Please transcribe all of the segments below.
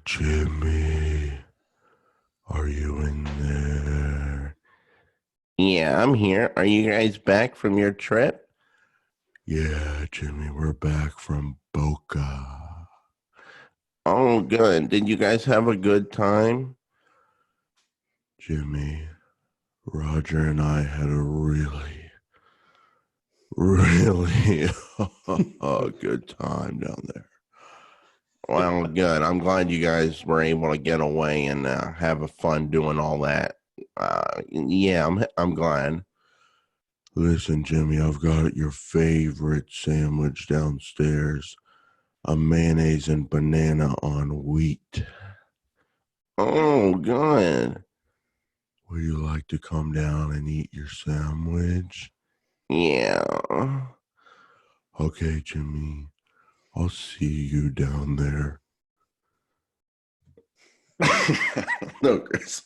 Jimmy, are you in there? Yeah, I'm here. Are you guys back from your trip? Yeah, Jimmy, we're back from Boca. Oh, good. Did you guys have a good time? Jimmy, Roger and I had a really good time down there. Well, good. I'm glad you guys were able to get away and have a fun doing all that. Yeah, I'm glad. Listen, Jimmy, I've got your favorite sandwich downstairs. A mayonnaise and banana on wheat. Oh, good. Would you like to come down and eat your sandwich? Yeah. Okay, Jimmy. I'll see you down there. No, Chris.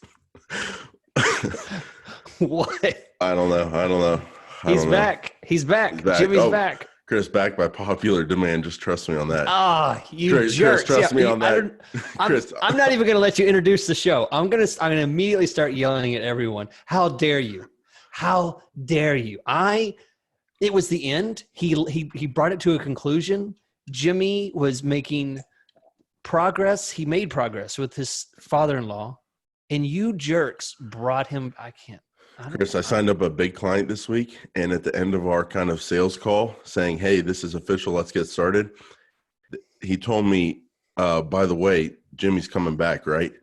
What? I don't know. He's back. He's back. Jimmy's back. Chris, back by popular demand. Just trust me on that. You Chris, jerks. trust me on that. I'm not even going to let you introduce the show. I'm going to immediately start yelling at everyone. How dare you? How dare you? It was the end. He brought it to a conclusion. Jimmy was making progress. He made progress with his father-in-law, and you jerks brought him. Chris, I signed up a big client this week, and at the end of our kind of sales call saying, hey, this is official, let's get started, he told me, by the way, Jimmy's coming back, right?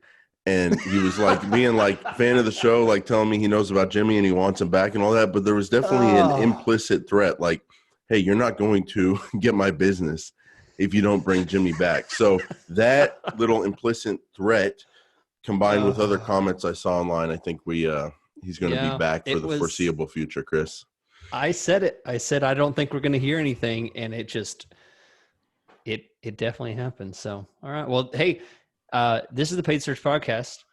And he was like being like fan of the show, like telling me he knows about Jimmy and he wants him back and all that. But there was definitely an implicit threat, like, hey, you're not going to get my business if you don't bring Jimmy back. So that little implicit threat combined with other comments I saw online, I think he's going to be back for the foreseeable future, Chris. I said it. I said, I don't think we're going to hear anything. And it definitely happened. So, all right. Well, hey, this is the Paid Search Podcast.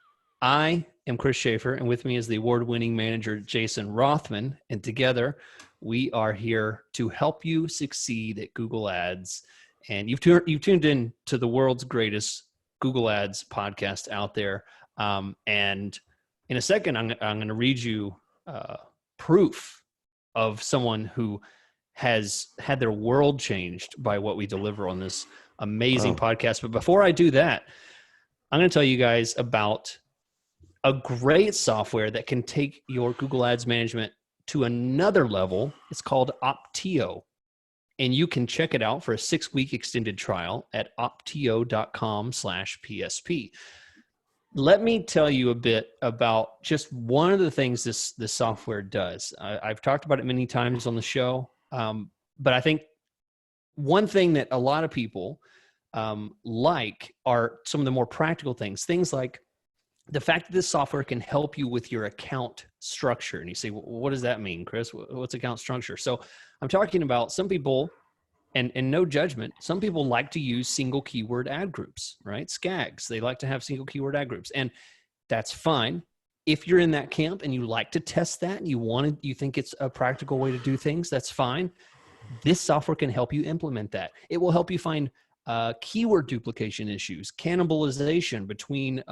I am Chris Schaefer, and with me is the award-winning manager, Jason Rothman. And together, we are here to help you succeed at Google Ads. And you've tuned in to the world's greatest Google Ads podcast out there. And in a second, I'm going to read you proof of someone who has had their world changed by what we deliver on this amazing podcast. But before I do that, I'm going to tell you guys about a great software that can take your Google Ads management to another level. It's called Optio. And you can check it out for a 6-week extended trial at optio.com/PSP. Let me tell you a bit about just one of the things this software does. I've talked about it many times on the show, but I think one thing that a lot of people like are some of the more practical things like the fact that this software can help you with your account structure. And you say, well, what does that mean, Chris? What's account structure? So I'm talking about some people, and no judgment, some people like to use single keyword ad groups, right? SCAGs. They like to have single keyword ad groups, and that's fine. If you're in that camp and you like to test that and you think it's a practical way to do things, that's fine. This software can help you implement that. It will help you find keyword duplication issues, cannibalization between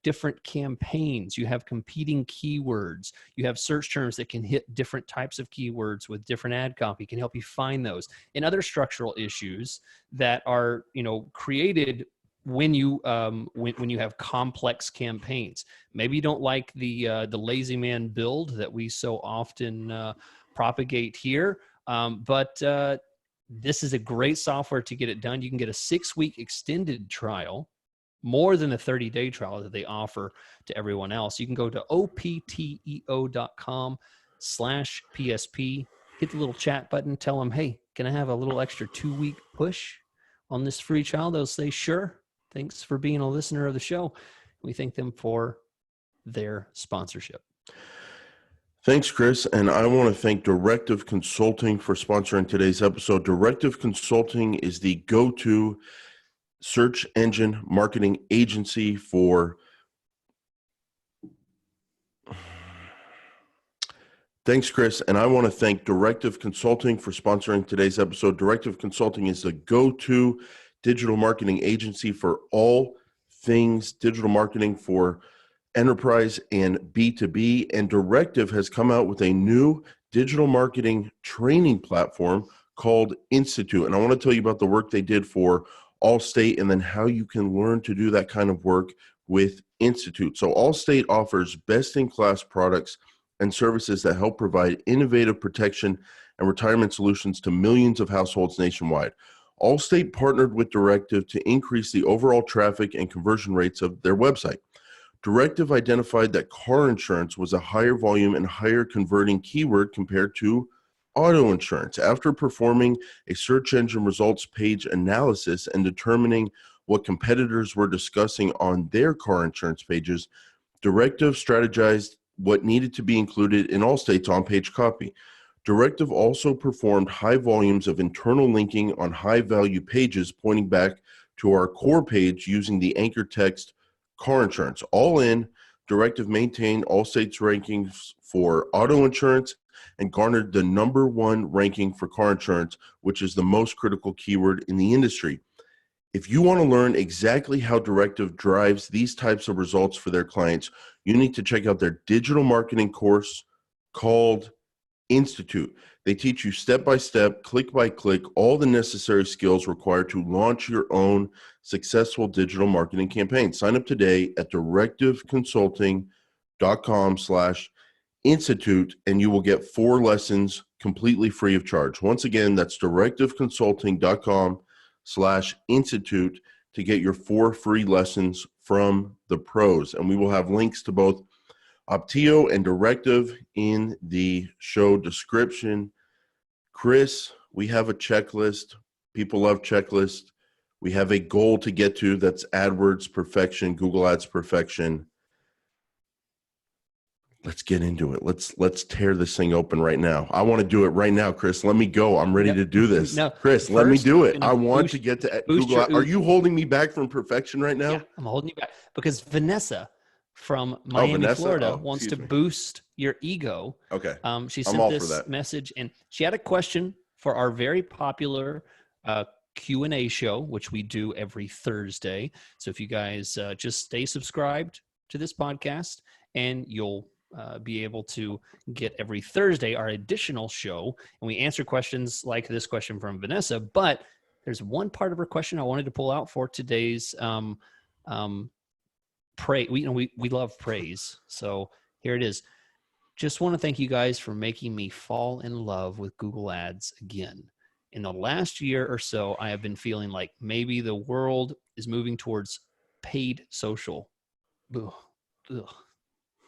different campaigns. You have competing keywords. You have search terms that can hit different types of keywords with different ad copy. It can help you find those, and other structural issues that are created when you have complex campaigns. Maybe you don't like the lazy man build that we so often propagate here, but this is a great software to get it done. You can get a 6-week extended trial, more than a 30-day trial that they offer to everyone else. You can go to opteo.com/PSP, hit the little chat button, tell them, hey, can I have a little extra 2-week push on this free trial? They'll say, sure. Thanks for being a listener of the show. We thank them for their sponsorship. Thanks, Chris. And I want to thank Directive Consulting for sponsoring today's episode. Directive Consulting is the go-to search engine marketing agency for Thanks, Chris. And I want to thank Directive Consulting for sponsoring today's episode. Directive Consulting is the go-to digital marketing agency for all things digital marketing for enterprise and B2B. And Directive has come out with a new digital marketing training platform called Institute. And I want to tell you about the work they did for Allstate and then how you can learn to do that kind of work with Institute. So Allstate offers best-in-class products and services that help provide innovative protection and retirement solutions to millions of households nationwide. Allstate partnered with Directive to increase the overall traffic and conversion rates of their website. Directive identified that car insurance was a higher volume and higher converting keyword compared to auto insurance. After performing a search engine results page analysis and determining what competitors were discussing on their car insurance pages, Directive strategized what needed to be included in Allstate's on-page copy. Directive also performed high volumes of internal linking on high-value pages pointing back to our core page using the anchor text car insurance. All in, Directive maintained Allstate's rankings for auto insurance and garnered the #1 ranking for car insurance, which is the most critical keyword in the industry. If you want to learn exactly how Directive drives these types of results for their clients, you need to check out their digital marketing course called Institute. They teach you step by step, click by click, all the necessary skills required to launch your own successful digital marketing campaign. Sign up today at directiveconsulting.com/institute and you will get 4 lessons completely free of charge. Once again, that's directiveconsulting.com/institute to get your 4 free lessons from the pros. And we will have links to both Optio and Directive in the show description. Chris, we have a checklist. People love checklists. We have a goal to get to. That's AdWords perfection, Google Ads perfection. Let's get into it. Let's tear this thing open right now. I want to do it right now, Chris. Let me go. I'm ready to do this. No, Chris, let me first, do I'm it. gonna I want to get to Google Ads. Are you holding me back from perfection right now? Yeah, I'm holding you back because Vanessa from Miami, Vanessa? Florida, Oh, wants to excuse me. boost your ego. Okay. She I'm sent all for this that. message, and she had a question for our very popular Q&A show, which we do every Thursday. So if you guys just stay subscribed to this podcast, and you'll be able to get every Thursday our additional show, and we answer questions like this question from Vanessa. But there's one part of her question I wanted to pull out for today's praise. We love praise, so here it is. Just want to thank you guys for making me fall in love with Google Ads again. In the last year or so, I have been feeling like maybe the world is moving towards paid social. Ugh.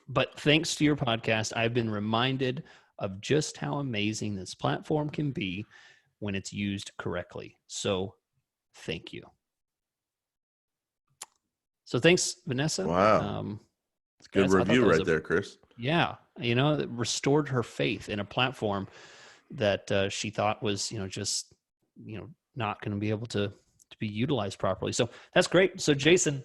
But thanks to your podcast, I've been reminded of just how amazing this platform can be when it's used correctly. So thank you. So thanks, Vanessa. Wow. It's a good review right there, Chris. Yeah. It restored her faith in a platform that she thought was, just, not going to be able to be utilized properly. So that's great. So Jason,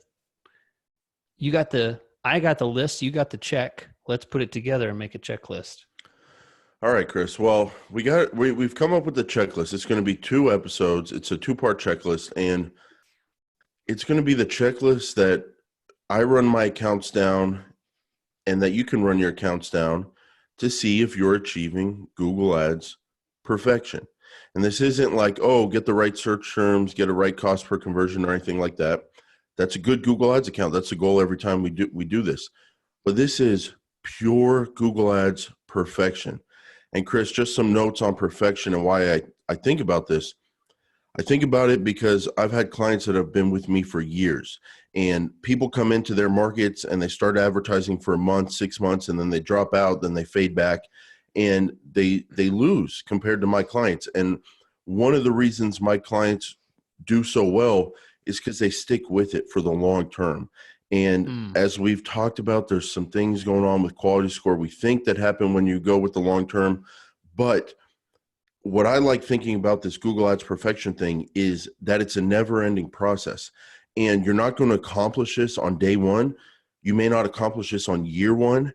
I got the list, you got the check. Let's put it together and make a checklist. All right, Chris. Well, we've come up with the checklist. It's going to be 2 episodes. It's a 2-part checklist, and it's going to be the checklist that I run my accounts down and that you can run your accounts down to see if you're achieving Google Ads perfection. And this isn't like, get the right search terms, get a right cost per conversion or anything like that. That's a good Google Ads account. That's the goal every time we do this. But this is pure Google Ads perfection. And Chris, just some notes on perfection and why I think about this. I think about it because I've had clients that have been with me for years, and people come into their markets and they start advertising for a month, 6 months, and then they drop out, then they fade back, and they lose compared to my clients. And one of the reasons my clients do so well is because they stick with it for the long term. And as we've talked about, there's some things going on with quality score we think that happen when you go with the long term. But what I like thinking about this Google Ads perfection thing is that it's a never-ending process. And you're not going to accomplish this on day 1. You may not accomplish this on year 1.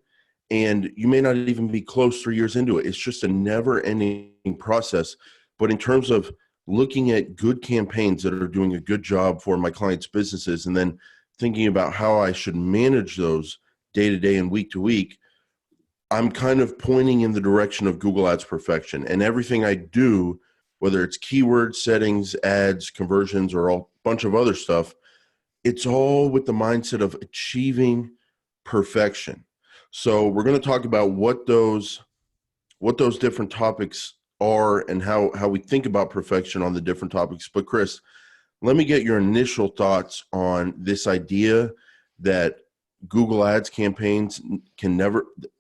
And you may not even be close 3 years into it. It's just a never-ending process. But in terms of looking at good campaigns that are doing a good job for my clients' businesses, and then thinking about how I should manage those day to day and week to week, I'm kind of pointing in the direction of Google Ads perfection. And everything I do, whether it's keyword settings, ads, conversions, or a bunch of other stuff, it's all with the mindset of achieving perfection. So we're going to talk about what those different topics are and how we think about perfection on the different topics. But Chris, let me get your initial thoughts on this idea that Google Ads campaigns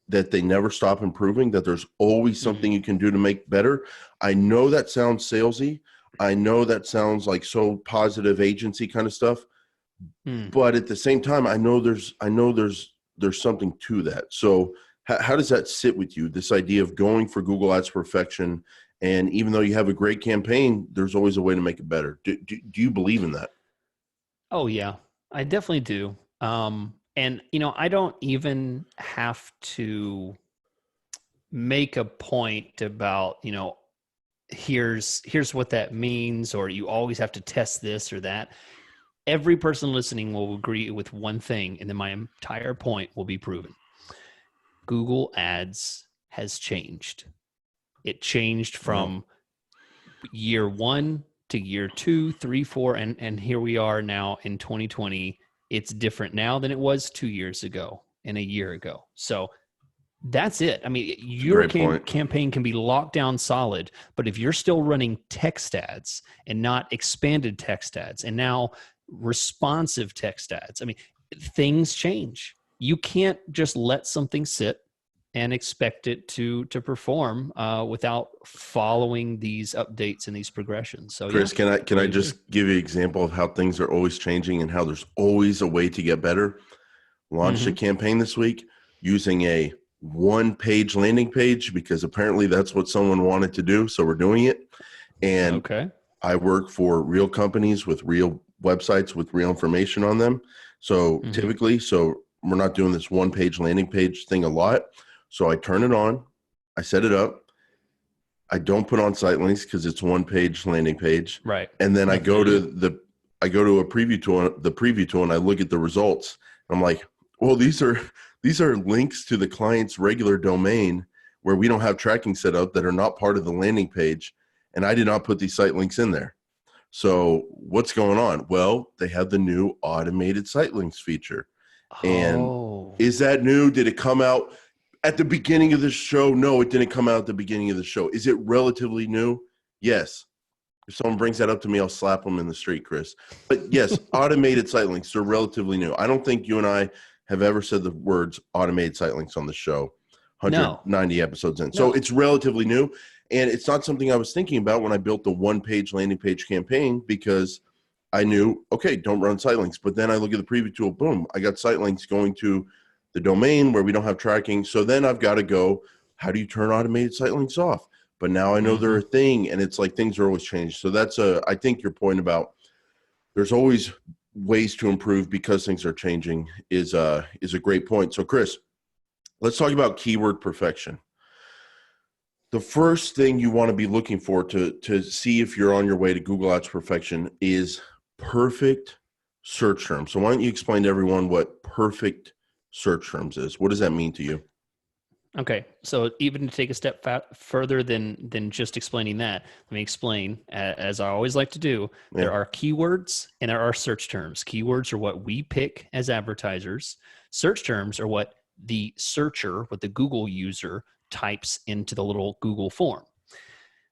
they never stop improving, that there's always something you can do to make better. I know that sounds salesy. I know that sounds like so positive agency kind of stuff. But at the same time, I know there's something to that. So how does that sit with you, this idea of going for Google Ads perfection? And even though you have a great campaign, there's always a way to make it better. Do you believe in that? Oh yeah, I definitely do. And I don't even have to make a point about, here's what that means, or you always have to test this or that. Every person listening will agree with one thing, and then my entire point will be proven. Google Ads has changed. It changed from year 1 to year 2, 3, 4, and here we are now in 2020. It's different now than it was 2 years ago and a year ago. So that's it. I mean, your campaign can be locked down solid, but if you're still running text ads and not expanded text ads and now responsive text ads, I mean, things change. You can't just let something sit and expect it to perform without following these updates and these progressions. So, Chris, can I just give you an example of how things are always changing and how there's always a way to get better? Launched a campaign this week using a one-page landing page because apparently that's what someone wanted to do. So we're doing it. And I work for real companies with real websites with real information on them. So typically, we're not doing this one-page landing page thing a lot. So I turn it on, I set it up. I don't put on site links because it's one-page landing page. Right. And then I go to a preview tool, and I look at the results. I'm like, well, these are links to the client's regular domain where we don't have tracking set up that are not part of the landing page. And I did not put these site links in there. So what's going on? Well, they have the new automated site links feature. And is that new? Did it come out at the beginning of the show? No, it didn't come out at the beginning of the show. Is it relatively new? Yes. If someone brings that up to me, I'll slap them in the street, Chris. But yes, automated site links are relatively new. I don't think you and I have ever said the words automated site links on the show. 190 episodes in. So it's relatively new. And it's not something I was thinking about when I built the one-page landing page campaign because I knew, okay, don't run site links. But then I look at the preview tool, boom, I got site links going to the domain where we don't have tracking. So then I've got to go, how do you turn automated site links off? But now I know they're a thing, and it's like things are always changed. So that's I think your point about there's always ways to improve because things are changing is a great point. So Chris, let's talk about keyword perfection. The first thing you want to be looking for to see if you're on your way to Google Ads perfection is perfect search terms. So why don't you explain to everyone what perfect search terms is? What does that mean to you? Okay, so even to take a step further than just explaining that, let me explain, as I always like to do, there are keywords and there are search terms. Keywords are what we pick as advertisers. Search terms are what the searcher, what the Google user types into the little Google form.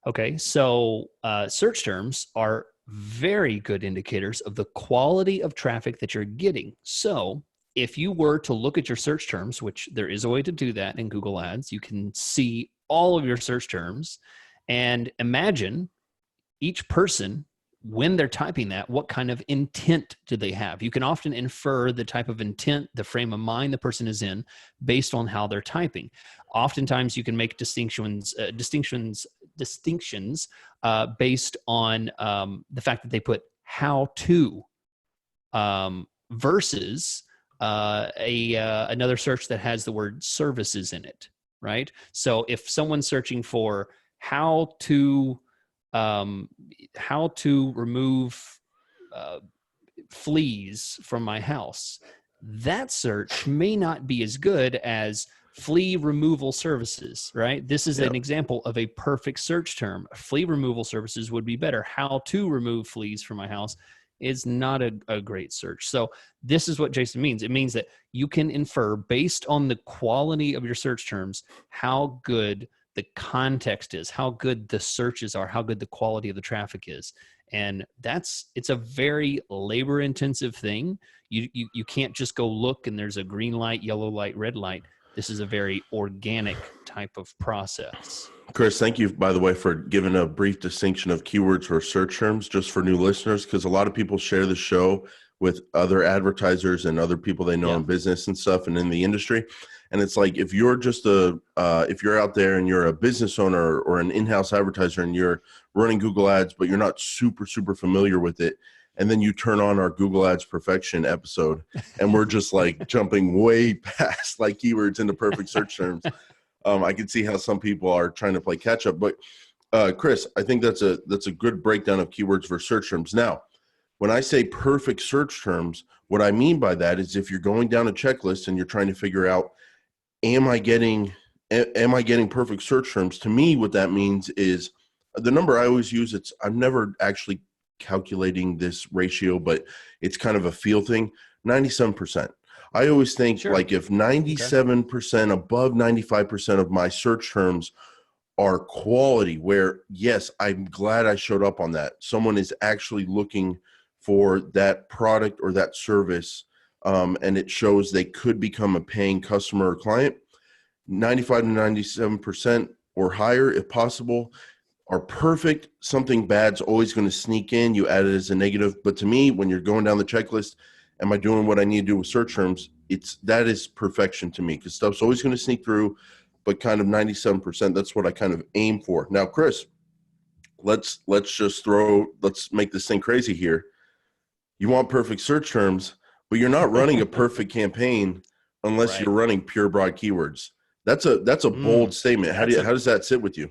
Okay, so search terms are very good indicators of the quality of traffic that you're getting. So if you were to look at your search terms, which there is a way to do that in Google Ads, you can see all of your search terms and imagine each person, when they're typing that, what kind of intent do they have? You can often infer the type of intent, the frame of mind the person is in based on how they're typing. Oftentimes you can make distinctions based on the fact that they put how to versus another search that has the word services in it, right? So if someone's searching for how to how to remove fleas from my house. That search may not be as good as flea removal services, right? This is an example of a perfect search term. Flea removal services would be better. How to remove fleas from my house is not a great search. So this is what Jason means. It means that you can infer based on the quality of your search terms, how good the context is, how good the searches are, how good the quality of the traffic is. And it's a very labor intensive thing. You can't just go look and there's a green light, yellow light, red light. This is a very organic type of process. Chris, thank you, by the way, for giving a brief distinction of keywords or search terms just for new listeners, because a lot of people share the show with other advertisers and other people they know in business and stuff and in the industry. And it's like, if you're just if you're out there and you're a business owner or an in-house advertiser and you're running Google Ads, but you're not super familiar with it, and then you turn on our Google Ads Perfection episode, and we're just like jumping way past like keywords into perfect search terms. I can see how some people are trying to play catch up. But Chris, I think that's a good breakdown of keywords for search terms. Now, when I say perfect search terms, what I mean by that is if you're going down a checklist and you're trying to figure out, am I getting perfect search terms? To me, what that means is the number I always use. I'm never actually calculating this ratio, but it's kind of a feel thing. 97%. I always think like if 97% above 95% of my search terms are quality, where yes, I'm glad I showed up on that. Someone is actually looking for that product or that service, and it shows they could become a paying customer or client. 95 to 97% or higher, if possible, are perfect. Something bad's always going to sneak in. You add it as a negative. But to me, when you're going down the checklist, am I doing what I need to do with search terms? That is perfection to me, because stuff's always going to sneak through, but kind of 97%, that's what I kind of aim for. Now, Chris, let's make this thing crazy here. You want perfect search terms, but you're not running a perfect campaign unless you're running pure broad keywords. That's a bold statement. How does that sit with you?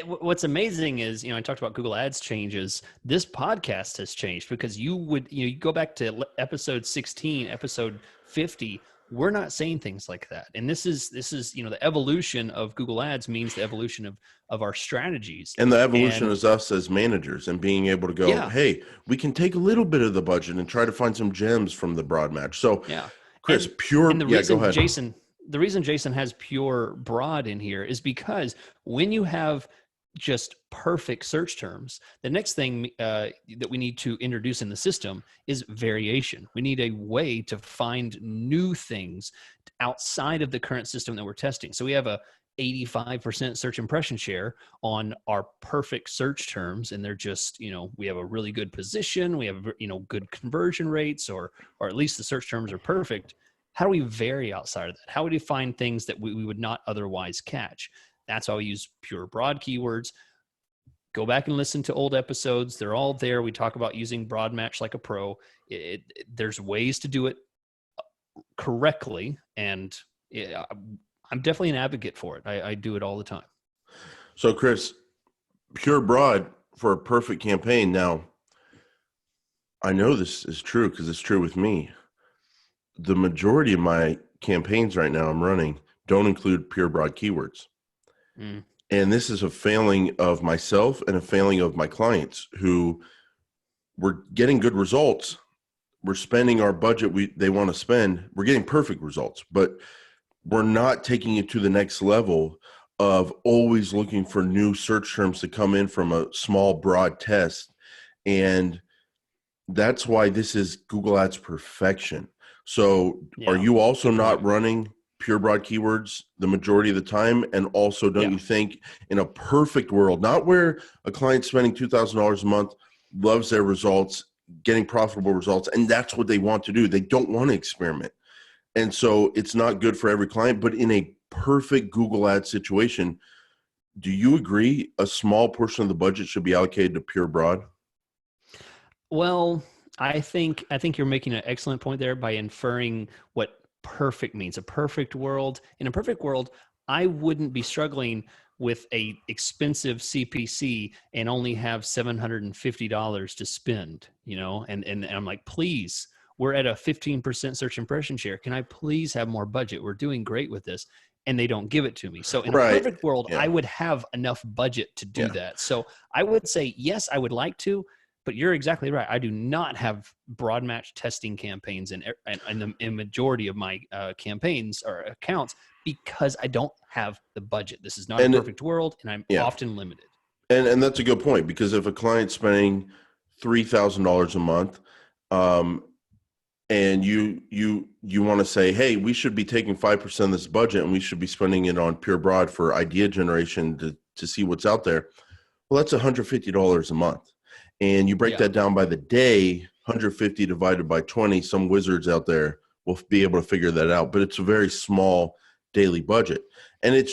What's amazing is, I talked about Google Ads changes. This podcast has changed because you go back to episode 16, episode 50. We're not saying things like that. And this is, the evolution of Google Ads means the evolution of our strategies. And the evolution is us as managers and being able to go, hey, we can take a little bit of the budget and try to find some gems from the broad match. So Chris, go ahead. The reason Jason has pure broad in here is because when you have just perfect search terms, the next thing that we need to introduce in the system is variation. We need a way to find new things outside of the current system that we're testing. So we have a 85% search impression share on our perfect search terms, and they're just, we have a really good position, we have, good conversion rates, or at least the search terms are perfect. How do we vary outside of that? How would we find things that we would not otherwise catch? That's why we use pure broad keywords. Go back and listen to old episodes. They're all there. We talk about using broad match like a pro. There's ways to do it correctly, and I'm definitely an advocate for it. I do it all the time. So, Chris, pure broad for a perfect campaign. Now, I know this is true because it's true with me. The majority of my campaigns right now I'm running don't include pure broad keywords. And this is a failing of myself and a failing of my clients who were getting good results. We're spending our budget they want to spend. We're getting perfect results, but we're not taking it to the next level of always looking for new search terms to come in from a small broad test. And that's why this is Google Ads Perfection. So are you also not running pure broad keywords the majority of the time? And also, don't you think in a perfect world, not where a client spending $2,000 a month loves their results, getting profitable results, and that's what they want to do. They don't want to experiment. And so it's not good for every client, but in a perfect Google Ads situation, do you agree a small portion of the budget should be allocated to pure broad? Well, I think you're making an excellent point there by inferring what perfect means. A perfect world. In a perfect world, I wouldn't be struggling with a expensive CPC and only have $750 to spend, you know, and I'm like, please, we're at a 15% search impression share. Can I please have more budget? We're doing great with this. And they don't give it to me. So in a Right. perfect world, Yeah. I would have enough budget to do Yeah. that. So I would say, yes, I would like to, but you're exactly right. I do not have broad match testing campaigns in the majority of my campaigns or accounts because I don't have the budget. This is not a perfect world, and I'm often limited. And that's a good point, because if a client's spending $3,000 a month, and you want to say, hey, we should be taking 5% of this budget and we should be spending it on Pure Broad for idea generation to see what's out there. Well, that's $150 a month. And you break that down by the day, 150 divided by 20, some wizards out there will be able to figure that out. But it's a very small daily budget. And it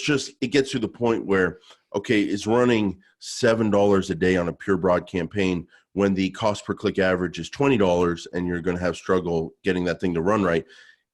gets to the point where, okay, is running $7 a day on a Pure Broad campaign when the cost per click average is $20 and you're going to have struggle getting that thing to run right.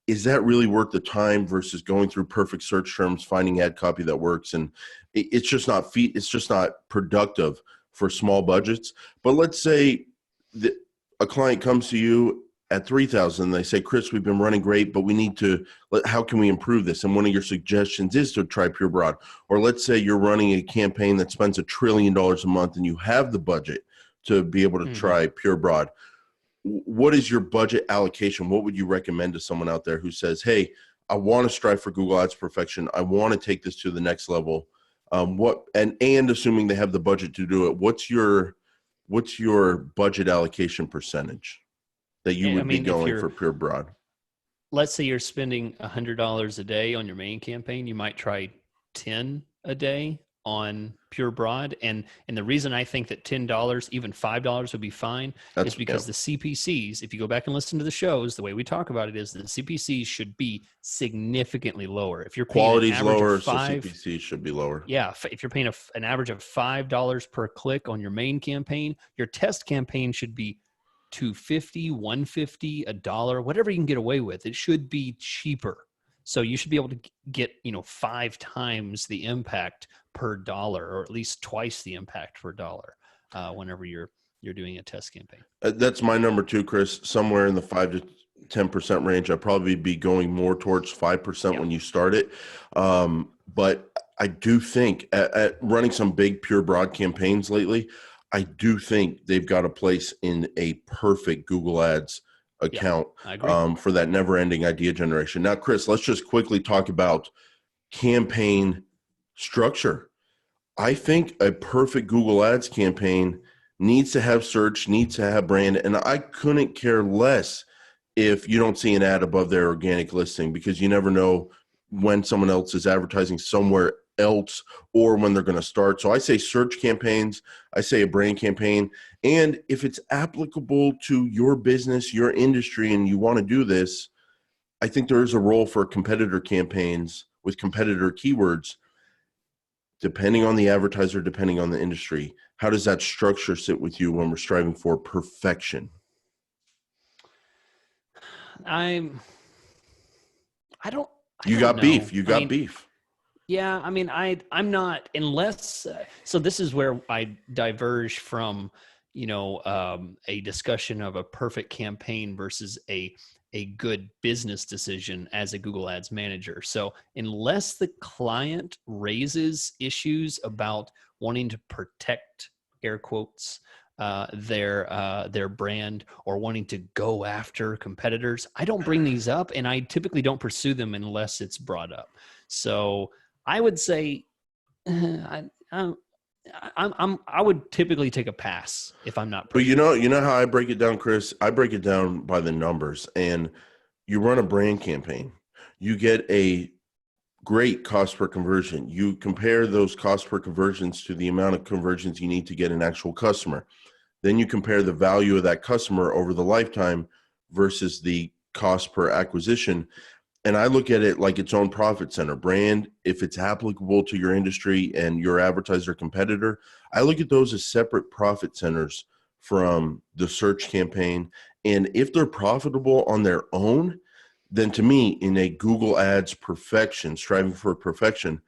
Is that really worth the time versus going through perfect search terms, finding ad copy that works? And it's just not productive for small budgets. But let's say that a client comes to you at 3,000, they say, Chris, we've been running great, but how can we improve this? And one of your suggestions is to try Pure Broad. Or let's say you're running a campaign that spends $1 trillion a month and you have the budget to be able to try Pure Broad. What is your budget allocation? What would you recommend to someone out there who says, hey, I want to strive for Google Ads perfection. I want to take this to the next level. And assuming they have the budget to do it, what's your budget allocation percentage that you would be going for Pure Broad? Let's say you're spending $100 a day on your main campaign. You might try 10 a day on Pure Broad. And the reason I think that $10, even $5 would be fine is because the CPCs, if you go back and listen to the shows, the way we talk about it is the CPCs should be significantly lower. If you're paying quality's lower, so CPCs should be lower. Yeah. If you're paying an average of $5 per click on your main campaign, your test campaign should be $2.50, $1.50, $1, whatever you can get away with. It should be cheaper. So you should be able to get, 5 times the impact per dollar, or at least twice the impact per dollar whenever you're doing a test campaign. That's my number 2, Chris. Somewhere in the 5 to 10% range. I'd probably be going more towards 5% when you start it. But I do think at running some big Pure Broad campaigns lately, I do think they've got a place in a perfect Google Ads account for that never-ending idea generation. Now, Chris, let's just quickly talk about campaign structure. I think a perfect Google Ads campaign needs to have search, needs to have brand, and I couldn't care less if you don't see an ad above their organic listing, because you never know when someone else is advertising somewhere else or when they're going to start. So I say search campaigns, I say a brand campaign, and if it's applicable to your business, your industry, and you want to do this, I think there is a role for competitor campaigns with competitor keywords, depending on the advertiser, depending on the industry. How does that structure sit with you when we're striving for perfection? You got beef. Yeah, I'm not, unless, so this is where I diverge from, a discussion of a perfect campaign versus a good business decision as a Google Ads manager. So unless the client raises issues about wanting to protect, air quotes, their brand, or wanting to go after competitors, I don't bring these up, and I typically don't pursue them unless it's brought up. So I would say I would typically take a pass if I'm not. But you know how I break it down, Chris? I break it down by the numbers. And you run a brand campaign, you get a great cost per conversion. You compare those cost per conversions to the amount of conversions you need to get an actual customer. Then you compare the value of that customer over the lifetime versus the cost per acquisition. And I look at it like its own profit center. Brand, if it's applicable to your industry and your advertiser competitor, I look at those as separate profit centers from the search campaign. And if they're profitable on their own, then to me, in a Google Ads perfection, striving for perfection,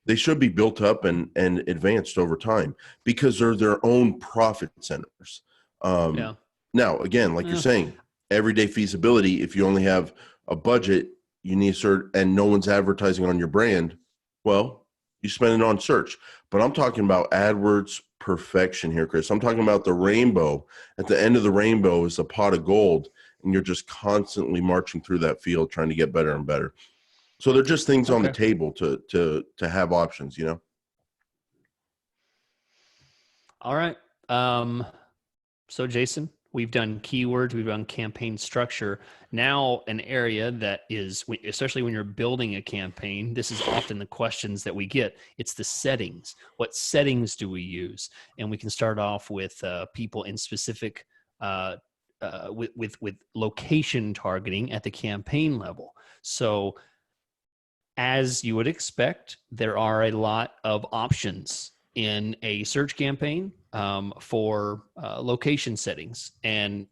They should be built up and advanced over time because they're their own profit centers. Yeah. Now, again, like you're saying, everyday feasibility, if you only have a budget, you need and no one's advertising on your brand, well, you spend it on search. But I'm talking about AdWords perfection here, Chris. I'm talking about the rainbow. At the end of the rainbow is a pot of gold, and you're just constantly marching through that field trying to get better and better. So they're just things on the table to have options, you know? All right. So Jason, we've done keywords, we've done campaign structure. Now an area that is, especially when you're building a campaign, this is often the questions that we get. It's the settings. What settings do we use? And we can start off with people in specific, with location targeting at the campaign level. So as you would expect, there are a lot of options in a search campaign for location settings. And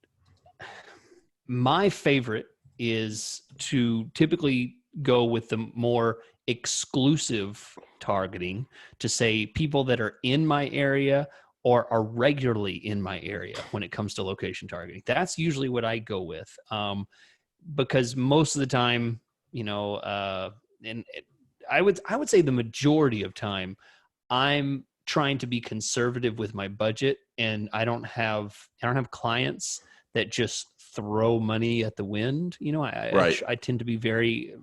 my favorite is to typically go with the more exclusive targeting to say people that are in my area or are regularly in my area when it comes to location targeting. That's usually what I go with because most of the time, you know, and I would say the majority of time I'm trying to be conservative with my budget, and I don't have clients that just throw money at the wind. You know, I tend to be very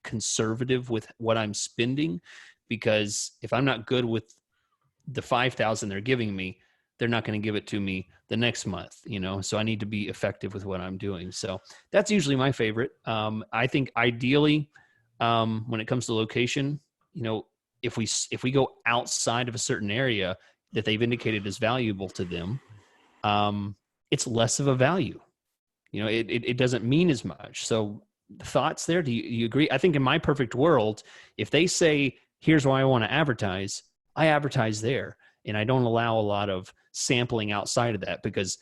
conservative with what I'm spending, because if I'm not good with the 5,000 they're giving me, they're not going to give it to me the next month, you know? So I need to be effective with what I'm doing. So that's usually my favorite. I think ideally, when it comes to location, you know, if we go outside of a certain area that they've indicated is valuable to them, it's less of a value. You know, it doesn't mean as much. So thoughts there? Do you agree? I think in my perfect world, if they say, here's why I want to advertise, I advertise there. And I don't allow a lot of sampling outside of that because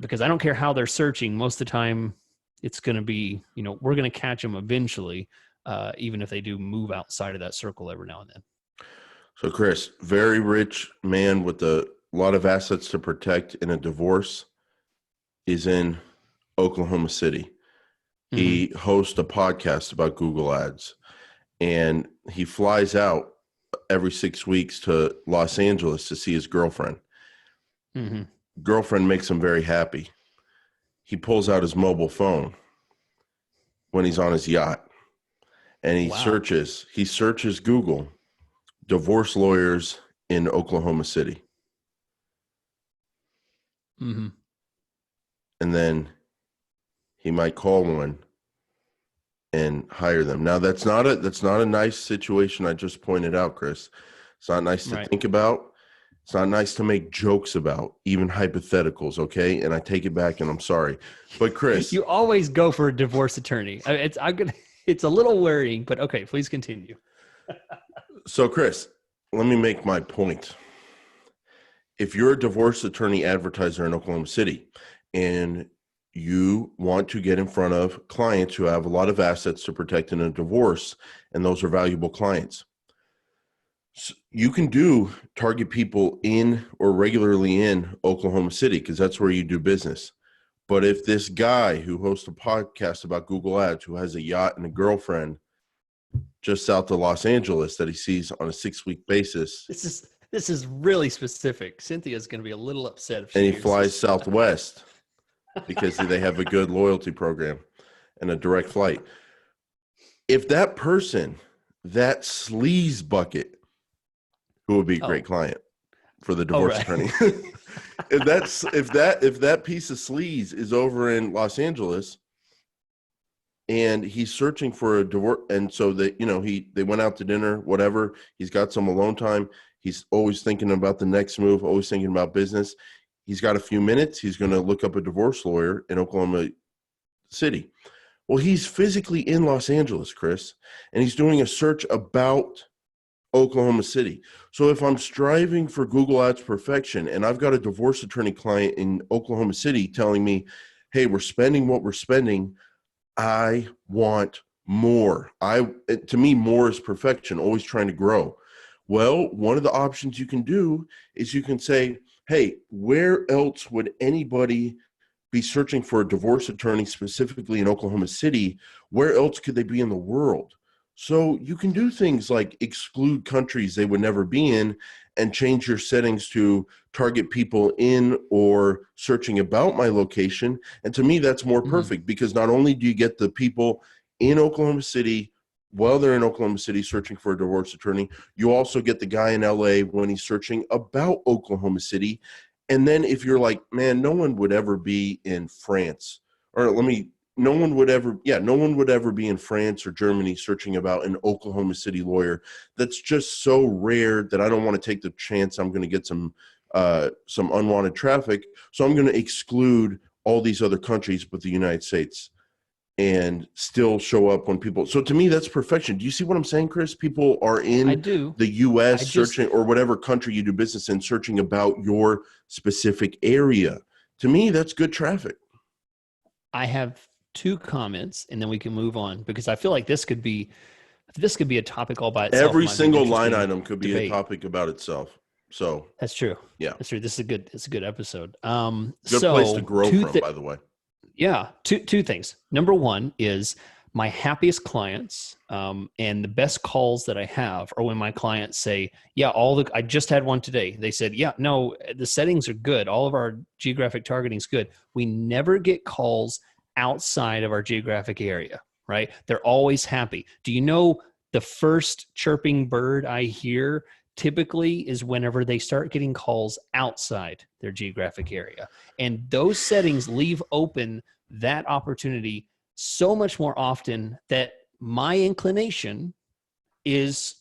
I don't care how they're searching. Most of the time it's going to be, you know, we're going to catch them eventually, even if they do move outside of that circle every now and then. So Chris, very rich man with a lot of assets to protect in a divorce, is in Oklahoma City. Mm-hmm. He hosts a podcast about Google Ads, and he flies out every 6 weeks to Los Angeles to see his girlfriend. Mm-hmm. Girlfriend makes him very happy. He pulls out his mobile phone when he's on his yacht, and he searches Google, divorce lawyers in Oklahoma City. Mm-hmm. And then he might call one and hire them. Now that's not a nice situation I just pointed out, Chris. It's not nice to think about. It's not nice to make jokes about, even hypotheticals, okay? And I take it back, and I'm sorry. But Chris, you always go for a divorce attorney. It's a little worrying, but okay, please continue. So Chris, let me make my point. If you're a divorce attorney advertiser in Oklahoma City and you want to get in front of clients who have a lot of assets to protect in a divorce, and those are valuable clients, so you can target people in or regularly in Oklahoma City because that's where you do business. But if this guy who hosts a podcast about Google Ads, who has a yacht and a girlfriend just south of Los Angeles that he sees on a 6-week basis, this is really specific. Cynthia's going to be a little upset if she and he flies Southwest because they have a good loyalty program and a direct flight. If that person, that sleaze bucket, who would be a great client for the divorce attorney, if that piece of sleaze is over in Los Angeles and he's searching for a divorce, and so they went out to dinner, whatever, he's got some alone time, he's always thinking about the next move, always thinking about business. He's got a few minutes. He's going to look up a divorce lawyer in Oklahoma City. Well, he's physically in Los Angeles, Chris, and he's doing a search about Oklahoma City. So if I'm striving for Google Ads perfection and I've got a divorce attorney client in Oklahoma City telling me, hey, we're spending what we're spending, I want more. To me, more is perfection, always trying to grow. Well, one of the options you can do is you can say, hey, where else would anybody be searching for a divorce attorney specifically in Oklahoma City? Where else could they be in the world? So you can do things like exclude countries they would never be in and change your settings to target people in or searching about my location. And to me, that's more perfect because not only do you get the people in Oklahoma City while they're in Oklahoma City searching for a divorce attorney, you also get the guy in LA when he's searching about Oklahoma City. And then if you're like, man, no one would ever be in France, or no one would ever be in France or Germany searching about an Oklahoma City lawyer. That's just so rare that I don't want to take the chance I'm going to get some unwanted traffic. So I'm going to exclude all these other countries but the United States and still show up when people. So to me, that's perfection. Do you see what I'm saying, Chris? People are in the U.S. searching, or whatever country you do business in, searching about your specific area. To me, that's good traffic. I have 2 comments, and then we can move on because I feel like this could be a topic all by itself. Every single line item could be a topic about itself. So that's true. Yeah, that's true. It's a good episode. Good place to grow from, by the way. Yeah, two things. Number one is my happiest clients and the best calls that I have are when my clients say, yeah, I just had one today. They said, yeah, no, the settings are good. All of our geographic targeting is good. We never get calls outside of our geographic area, right? They're always happy. Do you know the first chirping bird I hear typically is whenever they start getting calls outside their geographic area. And those settings leave open that opportunity so much more often that my inclination is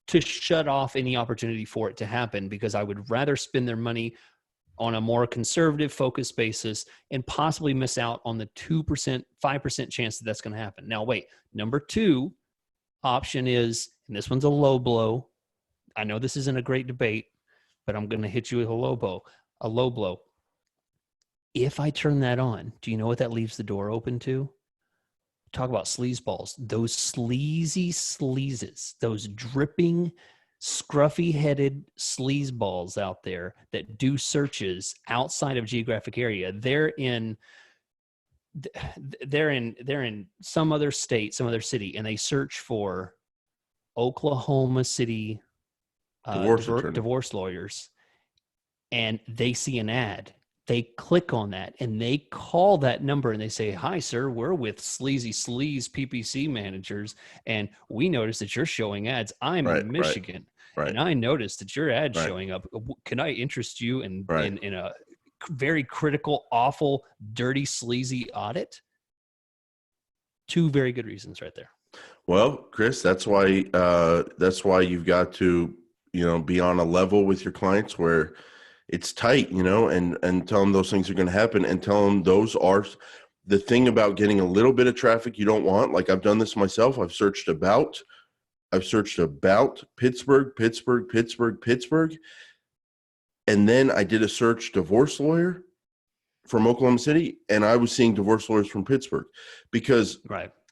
to shut off any opportunity for it to happen because I would rather spend their money on a more conservative focus basis and possibly miss out on the 2%, 5% chance that that's going to happen. Now, wait, number 2 option is, and this one's a low blow. I know this isn't a great debate, but I'm going to hit you with a low blow. If I turn that on, do you know what that leaves the door open to? Talk about sleazeballs. Those sleazy sleazes, those dripping, scruffy-headed sleazeballs out there that do searches outside of geographic area. They're in some other state, some other city, and they search for Oklahoma City divorce lawyers, and they see an ad. They click on that and they call that number and they say, hi, sir, we're with Sleazy Sleaze PPC managers. And we noticed that you're showing ads. I'm in Michigan. Right. And I noticed that your ad's showing up. Can I interest you in a very critical, awful, dirty, sleazy audit? 2 very good reasons right there. Well, Chris, that's why you've got to, be on a level with your clients where it's tight, and tell them those things are going to happen and tell them those are the thing about getting a little bit of traffic you don't want. Like I've done this myself. I've searched about Pittsburgh. And then I did a search divorce lawyer from Oklahoma City, and I was seeing divorce lawyers from Pittsburgh because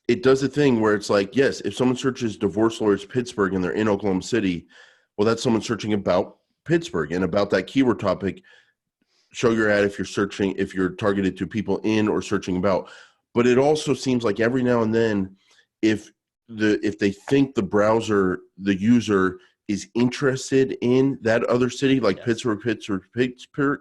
it does a thing where it's like, yes, if someone searches divorce lawyers Pittsburgh and they're in Oklahoma City, well, that's someone searching about Pittsburgh and about that keyword topic. Show your ad if you're targeted to people in or searching about. But it also seems like every now and then, if they think the user is interested in that other city, like Pittsburgh,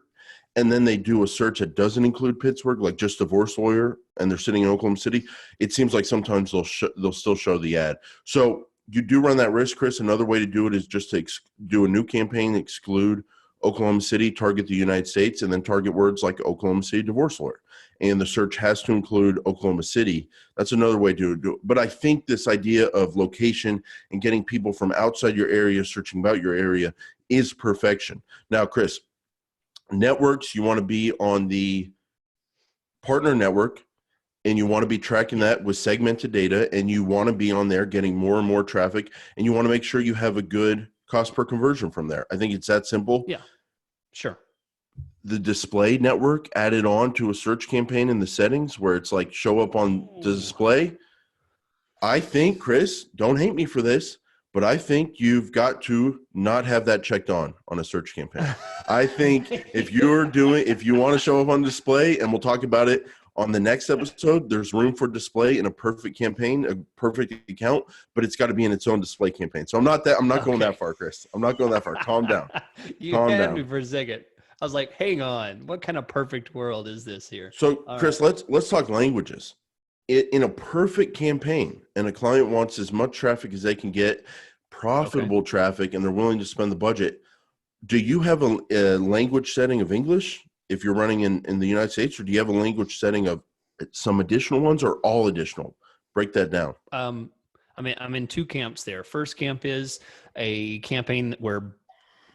and then they do a search that doesn't include Pittsburgh, like just divorce lawyer, and they're sitting in Oklahoma City, it seems like sometimes they'll still show the ad. So you do run that risk, Chris. Another way to do it is just to do a new campaign, exclude Oklahoma City, target the United States, and then target words like Oklahoma City divorce lawyer. And the search has to include Oklahoma City. That's another way to do it. But I think this idea of location and getting people from outside your area searching about your area is perfection. Now, Chris, networks, you want to be on the partner network, and you want to be tracking that with segmented data, and you want to be on there getting more and more traffic, and you want to make sure you have a good cost per conversion from there. I think it's that simple. Yeah, sure. The display network added on to a search campaign in the settings where it's like show up on the display. I think, Chris, don't hate me for this, but I think you've got to not have that checked on a search campaign. I think if you want to show up on display, and we'll talk about it on the next episode, there's room for display in a perfect campaign, a perfect account, but it's got to be in its own display campaign. So I'm not going that far, Chris. I'm not going that far. Calm down. Calm had down. Me for a second. I was like, hang on, what kind of perfect world is this here? So Chris, let's talk languages. In a perfect campaign, and a client wants as much traffic as they can get, profitable traffic, and they're willing to spend the budget. Do you have a language setting of English if you're running in the United States, or do you have a language setting of some additional ones, or all additional? Break that down. I'm in two camps there. First camp is a campaign where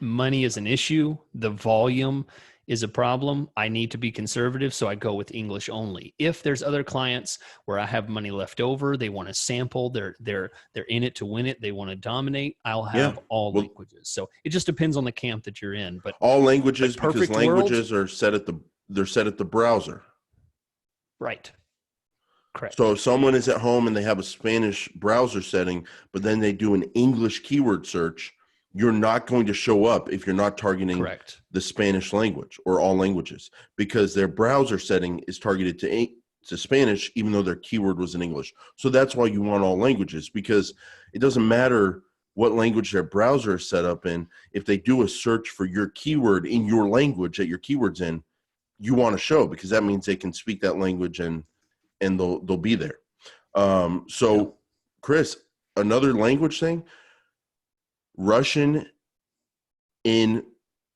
money is an issue. The volume is a problem. I need to be conservative, so I go with English only. If there's other clients where I have money left over, they want to sample, they're in it to win it, they want to dominate, I'll have all languages. So it just depends on the camp that you're in. But all languages, because languages are set at the browser. Right. Correct. So if someone is at home and they have a Spanish browser setting, but then they do an English keyword search, you're not going to show up if you're not targeting the Spanish language or all languages, because their browser setting is targeted to Spanish, even though their keyword was in English. So that's why you want all languages, because it doesn't matter what language their browser is set up in. If they do a search for your keyword in your language that your keyword's in, you want to show, because that means they can speak that language and they'll be there. So Chris, another language thing, Russian in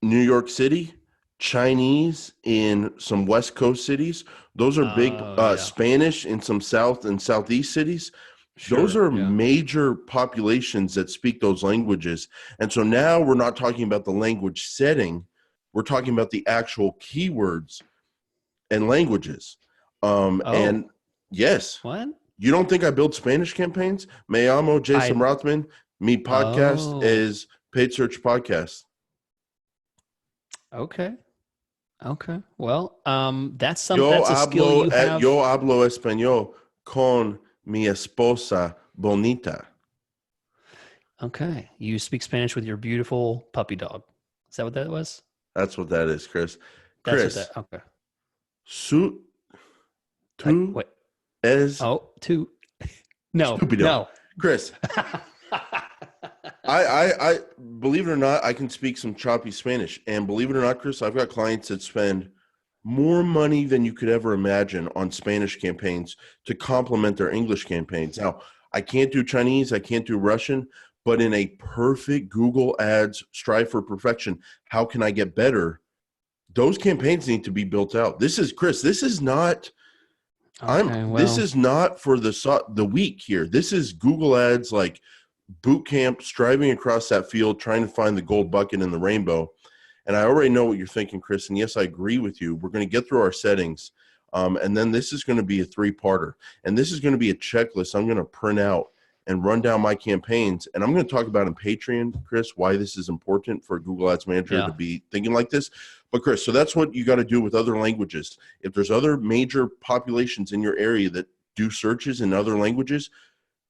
New York City, Chinese in some West Coast cities. Those are big. Spanish in some South and Southeast cities. Sure, those are major populations that speak those languages. And so now we're not talking about the language setting. We're talking about the actual keywords and languages. And yes. What? You don't think I build Spanish campaigns? Me llamo Jason Rothman. Mi podcast is Paid Search Podcast. Okay. Well, that's a skill you have. Yo hablo español con mi esposa bonita. Okay. You speak Spanish with your beautiful puppy dog. Is that what that was? That's what that is, Chris. Okay. No. Chris. I believe it or not, I can speak some choppy Spanish, and believe it or not, Chris, I've got clients that spend more money than you could ever imagine on Spanish campaigns to complement their English campaigns. Now, I can't do Chinese, I can't do Russian, but in a perfect Google Ads strive for perfection, how can I get better? Those campaigns need to be built out. This is Chris. This is not. This is not for the week here. This is Google Ads like boot camp, striving across that field, trying to find the gold bucket in the rainbow. And I already know what you're thinking, Chris. And yes, I agree with you. We're going to get through our settings. And then this is going to be a 3-parter. And this is going to be a checklist I'm going to print out and run down my campaigns. And I'm going to talk about in Patreon, Chris, why this is important for a Google Ads Manager to be thinking like this. But Chris, so that's what you got to do with other languages. If there's other major populations in your area that do searches in other languages,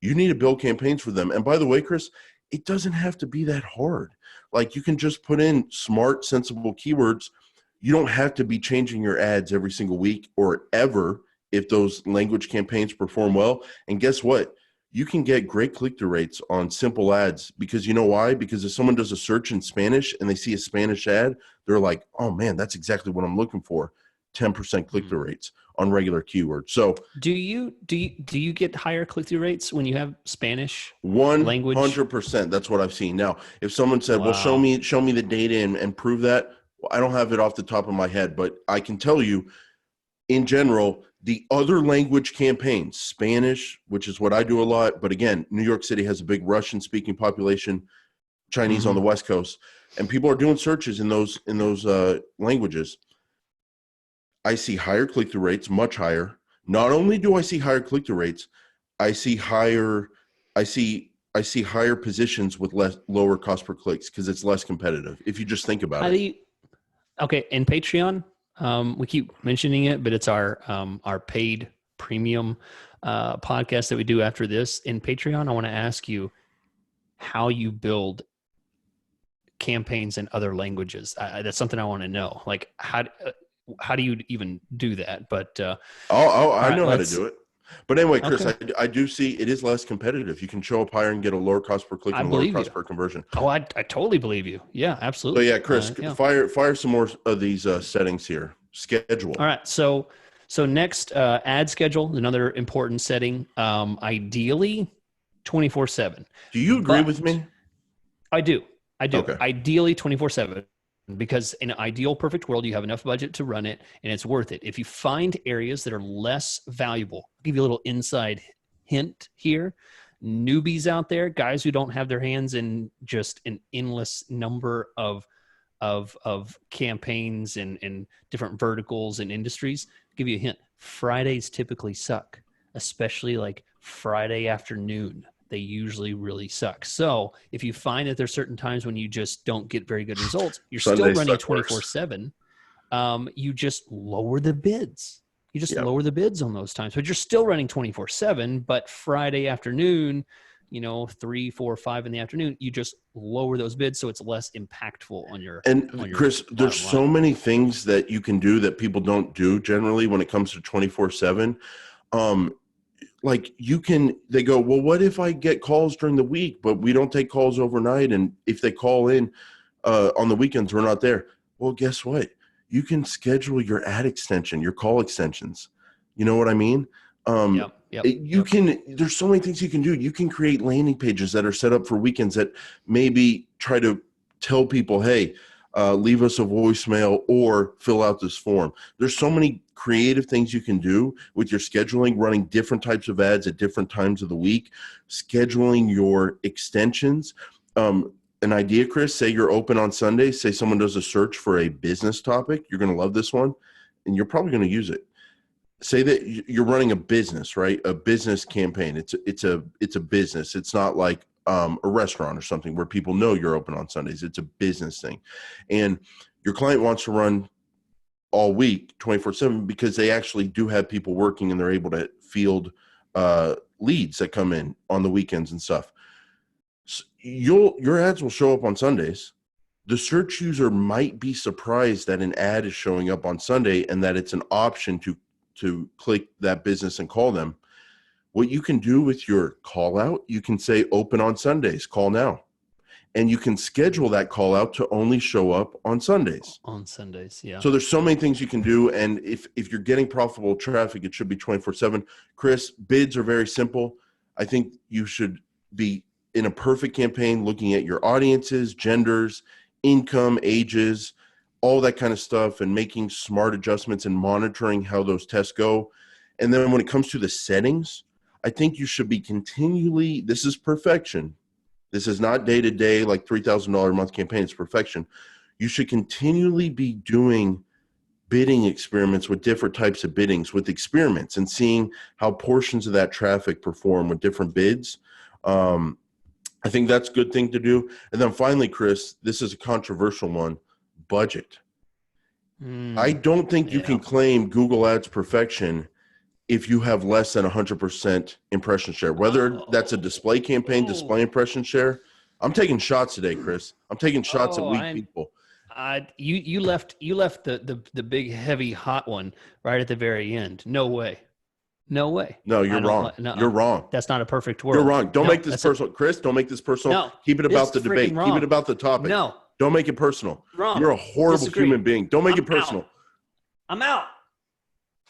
you need to build campaigns for them. And by the way, Chris, it doesn't have to be that hard. Like, you can just put in smart, sensible keywords. You don't have to be changing your ads every single week or ever if those language campaigns perform well. And guess what? You can get great click-through rates on simple ads, because you know why? Because if someone does a search in Spanish and they see a Spanish ad, they're like, oh man, that's exactly what I'm looking for. 10% click-through rates on regular keywords. So do you get higher click-through rates when you have Spanish language? 100%. That's what I've seen. Now, if someone said, well, show me the data and prove that, well, I don't have it off the top of my head, but I can tell you in general, the other language campaigns, Spanish, which is what I do a lot, but again, New York City has a big Russian-speaking population, Chinese on the West Coast, and people are doing searches in those languages. I see higher click-through rates, much higher. Not only do I see higher click-through rates, I see higher positions with lower cost per clicks, because it's less competitive. If you just think about it. Okay, in Patreon, we keep mentioning it, but it's our paid premium podcast that we do after this. In Patreon, I want to ask you, how you build campaigns in other languages. That's something I want to know. Like how do you even do that? But I right, know how to do it. But anyway, Chris, okay. I do see it is less competitive. You can show up higher and get a lower cost per click I and a lower believe you. cost per conversion. Oh, I totally believe you. Yeah, So absolutely. yeah, Chris, Yeah. fire some more of these settings here. Schedule. All right. So next, ad schedule, another important setting. Ideally, 24/7. Do you agree with me? I do. Okay. Ideally, 24/7. Because in an ideal perfect world, you have enough budget to run it and it's worth it. If you find areas that are less valuable, I'll give you a little inside hint here. Newbies out there, guys who don't have their hands in just an endless number of campaigns and different verticals and industries. I'll give you a hint. Fridays typically suck, especially like Friday afternoon. They usually really suck. So if you find that there's certain times when you just don't get very good results, you're still running 24/7. You just lower the bids. You just lower the bids on those times, but you're still running 24/7. But Friday afternoon, 3, 4, 5 in the afternoon, you just lower those bids so it's less impactful on your. Chris, there's so many things that you can do that people don't do generally when it comes to 24/7. Like they go, well, what if I get calls during the week, but we don't take calls overnight? And if they call in on the weekends, we're not there. Well, guess what? You can schedule your ad extension, your call extensions. You know what I mean? There's so many things you can do. You can create landing pages that are set up for weekends that maybe try to tell people, hey, leave us a voicemail or fill out this form. There's so many creative things you can do with your scheduling, running different types of ads at different times of the week, scheduling your extensions. An idea, Chris, say you're open on Sundays, say someone does a search for a business topic. You're going to love this one and you're probably going to use it. Say that you're running a business, right? A business campaign. It's a business. It's not like a restaurant or something where people know you're open on Sundays. It's a business thing. And your client wants to run all week 24/7 because they actually do have people working and they're able to field leads that come in on the weekends and stuff. So your ads will show up on Sundays. The search user might be surprised that an ad is showing up on Sunday and that it's an option to click that business and call them. What you can do with your call out, you can say open on Sundays, call now. And you can schedule that call out to only show up on Sundays. On Sundays, yeah. So there's so many things you can do. And if you're getting profitable traffic, it should be 24/7. Chris, bids are very simple. I think you should be in a perfect campaign looking at your audiences, genders, income, ages, all that kind of stuff, and making smart adjustments and monitoring how those tests go. And then when it comes to the settings, I think you should be continually, this is perfection. This is not day-to-day like $3,000 a month campaign. It's perfection. You should continually be doing bidding experiments with different types of biddings with experiments and seeing how portions of that traffic perform with different bids. I think that's a good thing to do. And then finally, Chris, this is a controversial one, budget. I don't think you can claim Google Ads perfection if you have less than 100% impression share, whether that's a display campaign, display impression share. I'm taking shots today, Chris. I'm taking shots at weak people. You left the big heavy hot one right at the very end. No way. No, you're wrong. You're wrong. That's not a perfect world. You're wrong. Don't make this personal. Chris, don't make this personal. No, Keep it about the debate. wrong. Keep it about the topic. No. Don't make it personal. Wrong. You're a horrible human being. Don't make it personal. I'm out.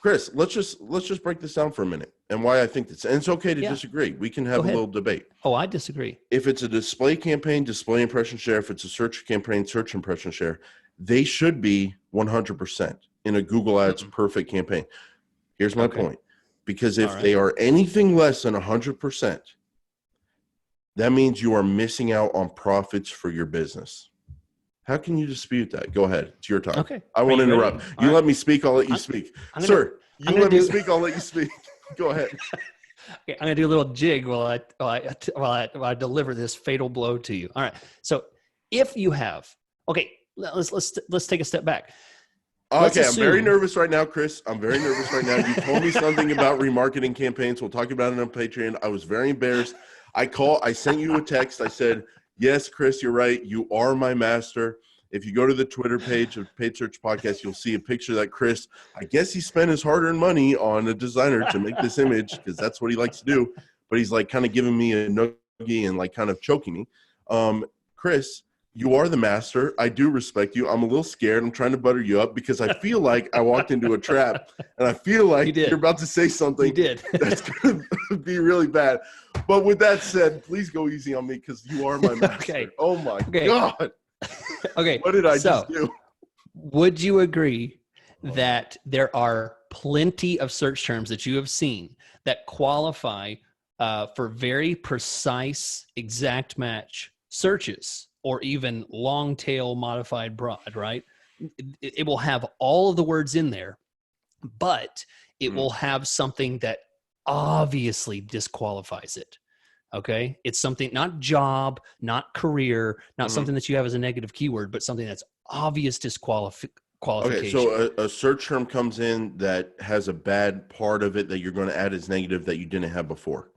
Chris, let's just break this down for a minute and why I think this. And it's okay to disagree. We can have a little debate. Oh, I disagree. If it's a display campaign, display impression share. If it's a search campaign, search impression share, they should be 100% in a Google Ads perfect campaign. Here's my point. Because if they are anything less than 100%, that means you are missing out on profits for your business. How can you dispute that? Go ahead. It's your time. Okay. I won't interrupt. You let me speak, I'll let you speak. Sir, you let me speak, I'll let you speak. Go ahead. Okay, I'm gonna do a little jig while I deliver this fatal blow to you. All right. So if you have, let's take a step back. Okay, I'm very nervous right now, Chris. I'm very nervous right now. You told me something about remarketing campaigns. We'll talk about it on Patreon. I was very embarrassed. I sent you a text. I said, yes, Chris, you're right. You are my master. If you go to the Twitter page of Paid Search Podcast, you'll see a picture that Chris, I guess he spent his hard-earned money on a designer to make this image because that's what he likes to do. But he's like kind of giving me a noogie and like kind of choking me. Chris, you are the master. I do respect you. I'm a little scared. I'm trying to butter you up because I feel like I walked into a trap and I feel like you're about to say something that's going to be really bad. But with that said, please go easy on me because you are my master. Okay. Oh, my God. Okay. What did I just do? Would you agree that there are plenty of search terms that you have seen that qualify for very precise, exact match searches, or even long tail modified broad, right? It will have all of the words in there, but it will have something that obviously disqualifies it. Okay. It's something, not job, not career, not something that you have as a negative keyword, but something that's obvious qualification. Okay. So a search term comes in that has a bad part of it that you're going to add as negative that you didn't have before.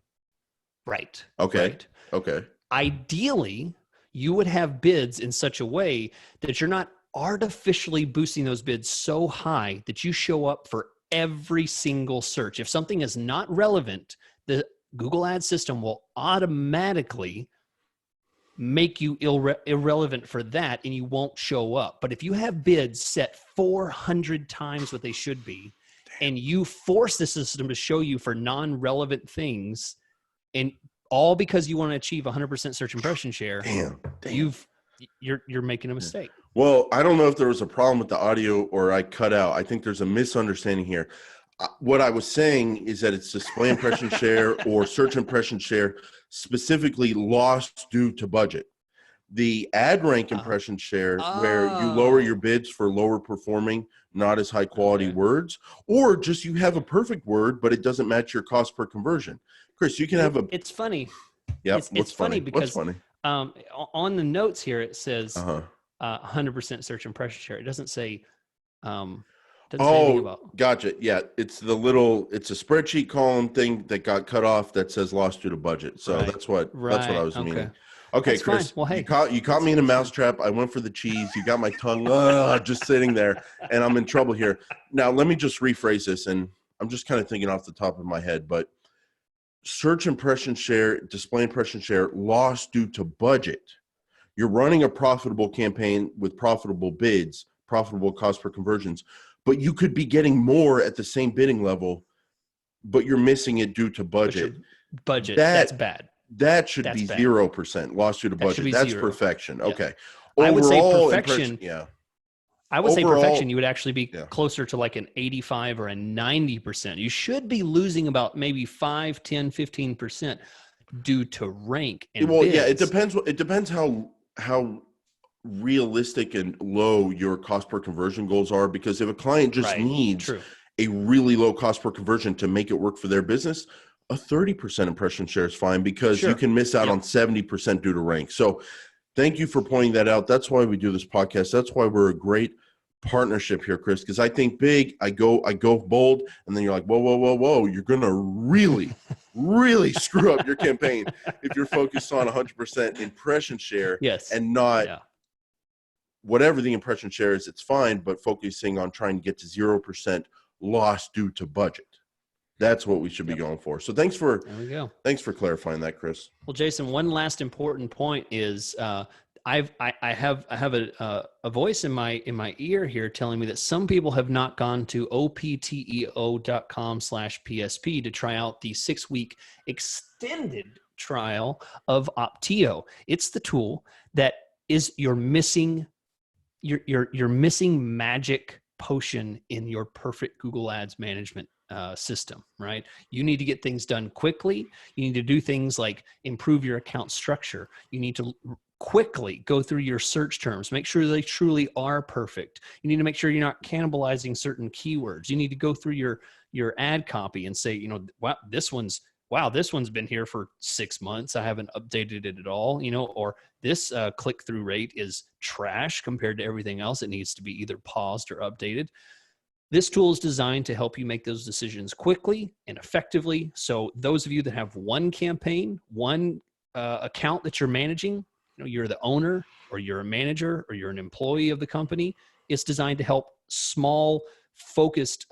Right. Okay. Right. Okay. Ideally, you would have bids in such a way that you're not artificially boosting those bids so high that you show up for every single search. If something is not relevant, the Google Ads system will automatically make you irrelevant for that, and you won't show up. But if you have bids set 400 times what they should be, and you force the system to show you for non-relevant things, and all because you want to achieve 100% search impression share, you're making a mistake. Well, I don't know if there was a problem with the audio or I cut out. I think there's a misunderstanding here. What I was saying is that it's display impression share or search impression share, specifically lost due to budget. The ad rank impression share, where you lower your bids for lower performing, not as high quality words, or just you have a perfect word, but it doesn't match your cost per conversion. Chris, you can have a. It's funny. Yeah, it's funny because what's funny? On the notes here it says 100% search impression share. It doesn't say. Doesn't say anything about. Gotcha. Yeah, it's a spreadsheet column thing that got cut off that says lost due to budget. So that's what I was meaning. Okay, that's Chris, fine. Well, hey, you caught me in a mousetrap. I went for the cheese. You got my tongue just sitting there, and I'm in trouble here. Now, let me just rephrase this, and I'm just kind of thinking off the top of my head, but search impression share, display impression share, lost due to budget. You're running a profitable campaign with profitable bids, profitable cost per conversions, but you could be getting more at the same bidding level, but you're missing it due to budget. That's bad. That should be 0% lost due to budget. That's 0. perfection. Yeah. Okay. I would say perfection. Yeah. I would say perfection, you would actually be closer to like an 85 or a 90%. You should be losing about maybe 5, 10, 15% due to rank and bids. Yeah, it depends how realistic and low your cost per conversion goals are, because if a client just needs a really low cost per conversion to make it work for their business, a 30% impression share is fine, because you can miss out on 70% due to rank. So thank you for pointing that out. That's why we do this podcast. That's why we're a great partnership here, Chris, because I think big, I go bold, and then you're like, whoa. You're going to really, really screw up your campaign if you're focused on 100% impression share and not whatever the impression share is, it's fine, but focusing on trying to get to 0% loss due to budget. That's what we should be going for. So thanks for clarifying that, Chris. Well, Jason, one last important point is I have a voice in my ear here telling me that some people have not gone to opteo.com/PSP to try out the 6-week extended trial of Optio. It's the tool that is your missing magic potion in your perfect Google Ads management system, right? You need to get things done quickly. You need to do things like improve your account structure. You need to quickly go through your search terms, make sure they truly are perfect. You need to make sure you're not cannibalizing certain keywords. You need to go through your ad copy and say, wow, this one's been here for 6 months. I haven't updated it at all, or this click-through rate is trash compared to everything else. It needs to be either paused or updated. This tool is designed to help you make those decisions quickly and effectively. So those of you that have one campaign, one account that you're managing, you're the owner or you're a manager or you're an employee of the company, it's designed to help small, focused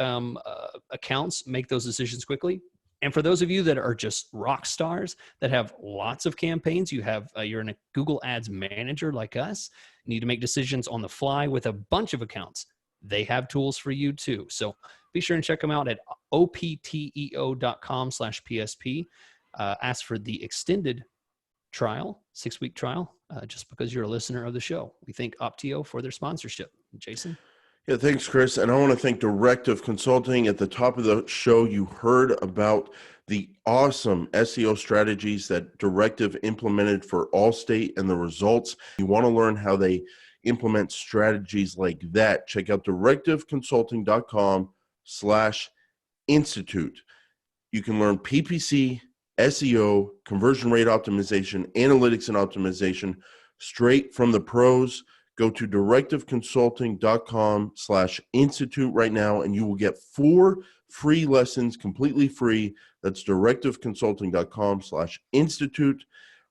accounts make those decisions quickly. And for those of you that are just rock stars that have lots of campaigns, you're in a Google Ads manager like us, you need to make decisions on the fly with a bunch of accounts. They have tools for you too. So be sure and check them out at opteo.com/PSP. Ask for the extended trial, 6-week trial, just because you're a listener of the show. We thank Optio for their sponsorship. Jason? Yeah, thanks, Chris. And I want to thank Directive Consulting. At the top of the show, you heard about the awesome SEO strategies that Directive implemented for Allstate and the results. You want to learn how they implement strategies like that, check out directiveconsulting.com/institute. You can learn PPC, SEO, conversion rate optimization, analytics and optimization straight from the pros. Go to directiveconsulting.com/institute right now, and you will get 4 free lessons completely free. That's directiveconsulting.com/institute.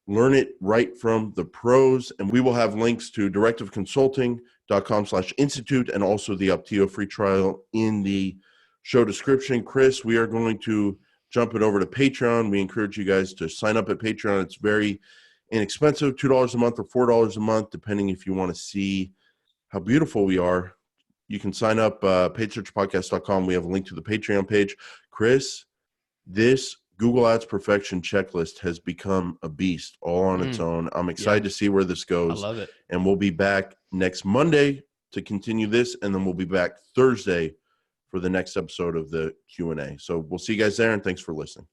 Learn it right from the pros. And we will have links to directiveconsulting.com/institute and also the Optio free trial in the show description. Chris, we are going to jump it over to Patreon. We encourage you guys to sign up at Patreon. It's very inexpensive, $2 a month or $4 a month, depending if you want to see how beautiful we are. You can sign up paidsearchpodcast.com. We have a link to the Patreon page. Chris, this Google Ads Perfection checklist has become a beast all on its own. I'm excited to see where this goes. I love it. And we'll be back next Monday to continue this, and then we'll be back Thursday for the next episode of the Q&A. So we'll see you guys there, and thanks for listening.